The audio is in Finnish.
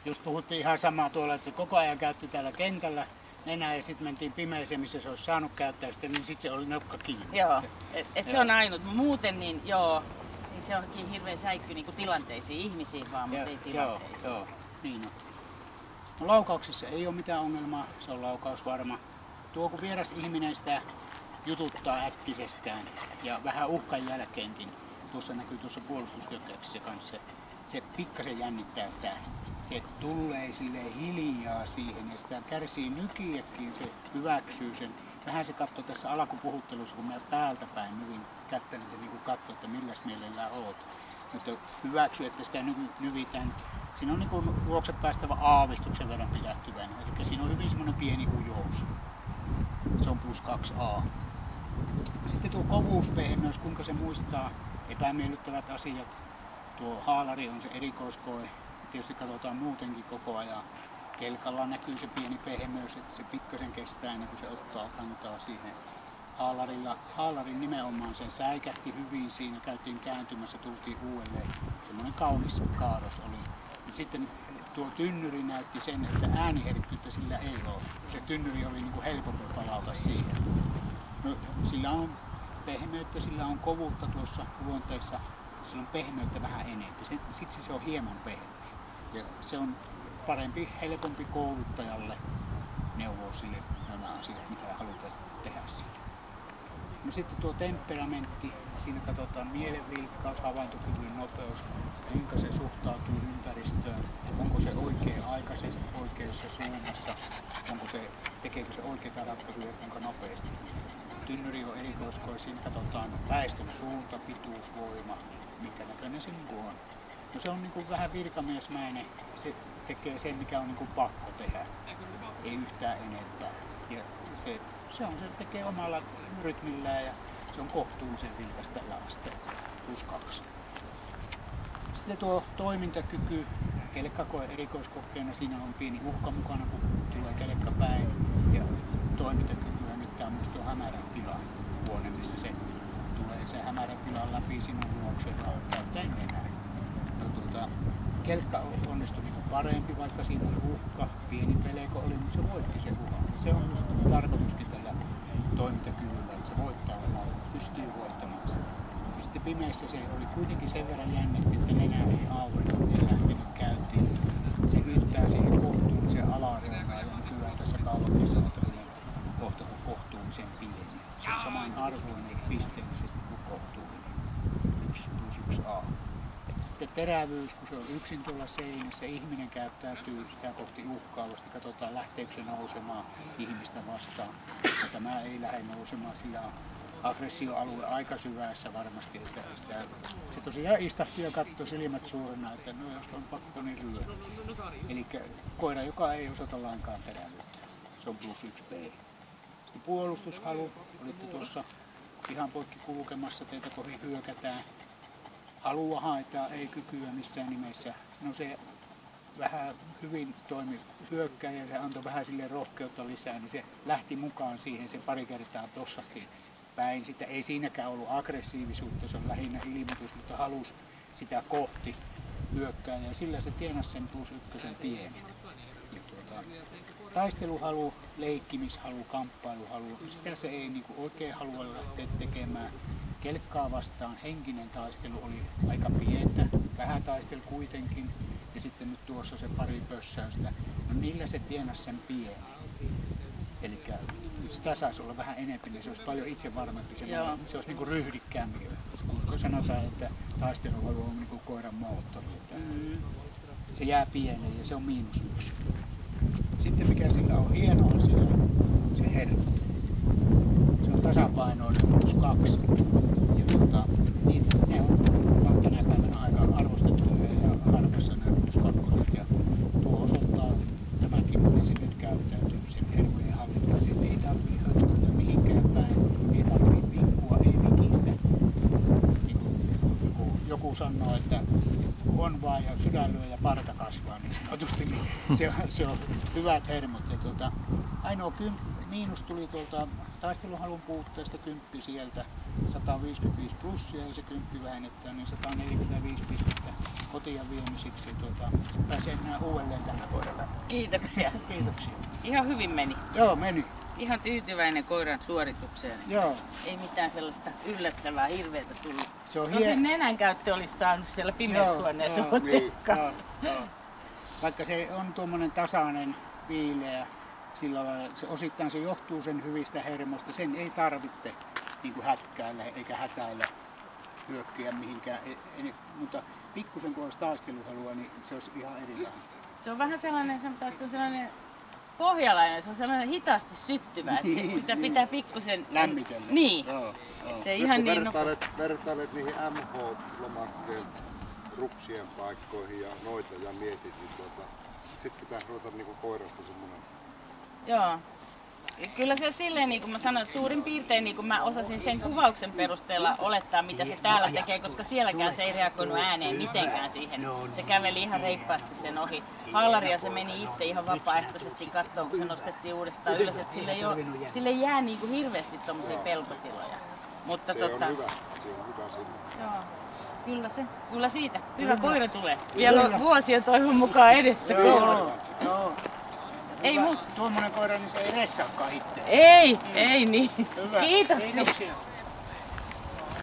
just puhuttiin ihan samaa tuolla, että se koko ajan käytti täällä kentällä nenää ja sitten mentiin pimeeseen, missä se olisi saanut käyttää sitä, niin sitten se oli nokka kiinni. Joo, se on ainut. Muuten niin joo, niin se onkin hirveän säikky niin kuin tilanteisiin, ihmisiin vaan, mutta ei tilanteisiin. Joo, niin on. No, laukauksessa ei ole mitään ongelmaa, se on laukausvarma. Tuo kun vieras ihminen sitä jututtaa äkkisestään ja vähän uhkan jälkeenkin, tuossa näkyy tuossa puolustushyökkäyksessä kanssa, se pikkasen jännittää sitä. Se tulee silleen hiljaa siihen ja sitä kärsii nykiäkin, se hyväksyy sen. Vähän se katsoo tässä alkupuhuttelussa, kun mä päältä päin nyvin kättä, niin se niin katsoo, että milläs mielellään oot. Mutta hyväksyy, että sitä nyvitään. Siinä on niin luokse päästävä aavistuksen verran pidättyväinen. Eli siinä on hyvin semmoinen pieni ujous. Se on +2A. Sitten tuo kovuuspehmeys, kuinka se muistaa epämiellyttävät asiat. Tuo haalari on se erikoiskoe. Tietysti katsotaan muutenkin koko ajan. Kelkalla näkyy se pieni pehmeys, että se pikkasen kestää ennen kuin se ottaa kantaa siihen. Haalarin nimenomaan sen säikähti hyvin siinä, käytiin kääntymässä, tultiin uudelleen. Semmoinen kaunis kaados oli. Sitten tuo tynnyri näytti sen, että ääniherkkyyttä sillä ei ole. Se tynnyri oli niin kuin helpompi palauta siihen. No, sillä on pehmeyttä, sillä on kovuutta tuossa luonteessa, sillä on pehmeyttä vähän enemmän. Siksi se on hieman pehmeä. Ja se on parempi, helpompi kouluttajalle neuvoa sille nämä asiat, mitä halutaan tehdä siinä. No sitten tuo temperamentti, siinä katsotaan mielenvilkkaus, havaintokyvyn nopeus, kuinka se suhtautuu ympäristöön, onko se oikea-aikaisesti oikeassa suunnassa, tekeekö se oikeita ratkaisuja, kuinka nopeasti. Tynnyri on erikoiskoe, siinä katsotaan väestön suunta, pituus, voima, minkä näköinen se on. No se on niin kuin vähän virkamiesmäinen, se tekee sen mikä on niin kuin pakko tehdä, ei yhtään enempää. Ja se tekee omalla rytmillään ja se on kohtuullisen vilkas tällä asteella, +2. Sitten tuo toimintakyky, kelkkakoe erikoiskokeena, siinä on pieni uhka mukana kun tulee kelkka päin ja toimintakykyä mittaa myös tuo hämärän tilan huone, missä se tulee se hämärän tilan läpi sinun luokseen käyttäen enää. Kelkka onnistui niin parempi, vaikka siinä oli uhka, pieni peleko oli, mutta se voitti sen uhan. Se on just tarkoituskin tällä toimintakyvyllä, että se voittaa omalla, pystyy voittamaan sen. Ja sitten pimeässä se oli kuitenkin sen verran jännitti, että nenä ei auennut, ei lähtenyt käyntiin. Se yltää siihen kohtuulliseen alareunaan, ja nykyään tässä kaavakkeessa on tämmöinen kohta kuin kohtuullisen pieni. Se on saman arvoinen pisteellisesti kuin kohtuullinen, 1+1A. Sitten terävyys, kun se on yksin tuolla seinässä, ihminen käyttäytyy sitä kohti uhkaavasti, katsotaan lähteekö se nousemaan ihmistä vastaan. Ja tämä ei lähde nousemaan, sillä on aggressioalue aika syvässä varmasti. Että se tosiaan istahti ja katsoi silmät suurena, että no jos on pakko niin lyö. Eli koira, joka ei osoita lainkaan terävyyttä, se on +1B. Sitten puolustushalu, olitte tuossa ihan poikki kulkemassa, teitä kohin hyökätään. Halua haetaan, ei kykyä missään nimessä. No se vähän hyvin toimi hyökkääjä, se antoi vähän sille rohkeutta lisää, niin se lähti mukaan siihen, se pari kertaa tossahti päin. Sitten ei siinäkään ollut aggressiivisuutta, se on lähinnä ilmoitus, mutta halusi sitä kohti hyökkääjää. Sillä se tienasi sen +1 pieni. Taisteluhalu, leikkimyshalu, kamppailuhalu, sitä se ei niin oikein halua lähteä tekemään. Kelkkaa vastaan henkinen taistelu oli aika pientä, vähän taistelu kuitenkin, ja sitten nyt tuossa se pari pössäystä, no niillä se tienasi sen pieni. Eli sitä saisi olla vähän enemmän, niin se olisi paljon itsevarmempi, se olisi niin ryhdikkäämpi. Kun sanotaan, että taisteluhalu on niin koiran moottori, se jää pieneen ja se on -1. Sitten mikä sillä on hienoa, sillä se hermo. Se on tasapainoinen +2. Ja niin, ne on tänä päivänä aika arvostettuja ja harvassa nämä +2. Ja tuo osoittaa tämäkin, miten se nyt käyttäytyy sen hermojen hallintaan. Sitten ei tarvitse hötkyä mihinkään päin, ei tarvitse vinkkua, ei vikistä. Niin kuin joku sanoo, että on vaan ja sydän lyö ja parta kasvaa niin sanotusti, niin se on hyvät hermot. Ja ainoa miinus tuli tuolta taisteluhalun puutteesta 10 sieltä, 155 plussia ja se 10 vähennetään, niin 145 pistettä kotiin viemisiksi. Pääsee minä uudelleen tällä koiralla. Kiitoksia. Kiitoksia. Ihan hyvin meni. Joo, meni. Ihan tyytyväinen koiran suoritukseen. Joo. Ei mitään sellaista yllättävää hirveätä tullut. Se on Tosin nenän käyttö olisi saanut siellä pimeyshuoneessa tekkaa. Vaikka se on tuommoinen tasainen, viileä, sillä lailla, osittain se johtuu sen hyvistä hermoista. Sen ei tarvitse niin kuin hätkäillä eikä hätäillä hyökkiä mihinkään. Mutta pikkusen kun olisi taisteluhalua, niin se olisi ihan erilainen. Se on vähän sellainen, sanotaan, että se on sellainen pohjalainen, se on sellainen hitaasti syttyvä, että sitä pitää pikkusen lämmitellä. Niin. Joo. Se ihan niin vertailet niihin MH-lomakkeen rupsien paikkoihin ja noita ja mietit, niin sit pitää ruveta niinku koirasta semmonen. Joo. Kyllä se on silleen, niin kuin mä sanoin, että suurin piirtein niin kuin mä osasin sen kuvauksen perusteella olettaa, mitä se täällä tekee, koska sielläkään se ei reagoinut ääneen mitenkään siihen. Se käveli ihan reippaasti sen ohi. Haalaria se meni itse ihan vapaaehtoisesti kattoon, kun se nostettiin uudestaan ylös, että sille ei jää niin kuin hirveästi tommosia pelkotiloja. Mutta se on hyvä, se on hyvä sinne. Joo. Kyllä siitä. Hyvä koira tulee. Vielä on vuosia toivon mukaan edessä kouluun. Ei tuommoinen koira, niin se ei ressaakaan itseänsä. Ei niin. Hyvä. Kiitoksia. Kiitoksia.